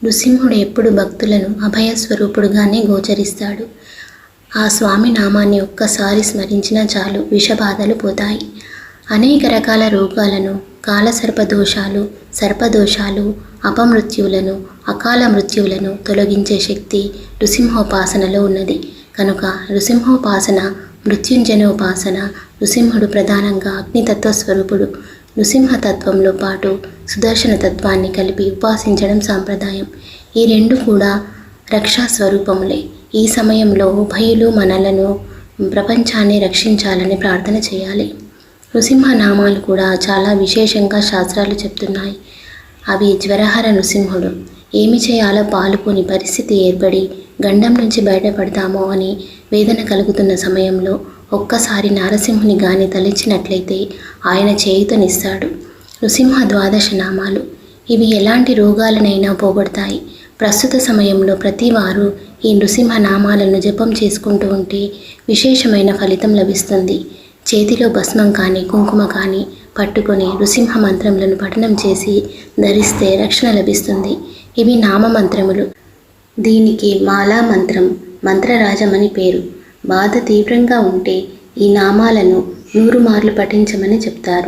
నృసింహుడు ఎప్పుడు భక్తులను అభయస్వరూపుడుగానే గోచరిస్తాడు. ఆ స్వామి నామాన్ని ఒక్కసారి స్మరించినా చాలు, విషబాధలు పోతాయి. అనేక రకాల రోగాలను, కాలసర్పదోషాలు, సర్పదోషాలు, అపమృత్యువులను, అకాల మృత్యువులను తొలగించే శక్తి నృసింహోపాసనలో ఉన్నది. కనుక నృసింహోపాసన మృత్యుంజయోపాసన. నృసింహుడు ప్రధానంగా అగ్నితత్వ స్వరూపుడు. నృసింహతత్వంలో పాటు సుదర్శన తత్వాన్ని కలిపి ఉపాసించడం సాంప్రదాయం. ఈ రెండు కూడా రక్షా స్వరూపములే. ఈ సమయంలో ఉభయులు మనలను, ప్రపంచాన్ని రక్షించాలని ప్రార్థన చేయాలి. నృసింహ నామాలు కూడా చాలా విశేషంగా శాస్త్రాలు చెప్తున్నాయి. అవి జ్వరహర నృసింహుడు. ఏమి చేయాలో పాలుపోని పరిస్థితి ఏర్పడి గండం నుంచి బయటపడతామో అని వేదన కలుగుతున్న సమయంలో ఒక్కసారి నారసింహుని గాని తలిచినట్లయితే ఆయన చేయుతనిస్తాడు. నృసింహ ద్వాదశ నామాలు. ఇవి ఎలాంటి రోగాలనైనా పోగొడతాయి. ప్రస్తుత సమయంలో ప్రతి వారు ఈ నృసింహ నామాలను జపం చేసుకుంటూ ఉంటే విశేషమైన ఫలితం లభిస్తుంది. చేతిలో భస్మం కానీ కుంకుమ కానీ పట్టుకొని నృసింహ మంత్రములను పఠనం చేసి ధరిస్తే రక్షణ లభిస్తుంది. ఇవి నామమంత్రములు. దీనికి మాలా మంత్రం, మంత్రరాజమని పేరు. బాధ తీవ్రంగా ఉంటే ఈ నామాలను 100 మార్లు పఠించమని చెప్తారు.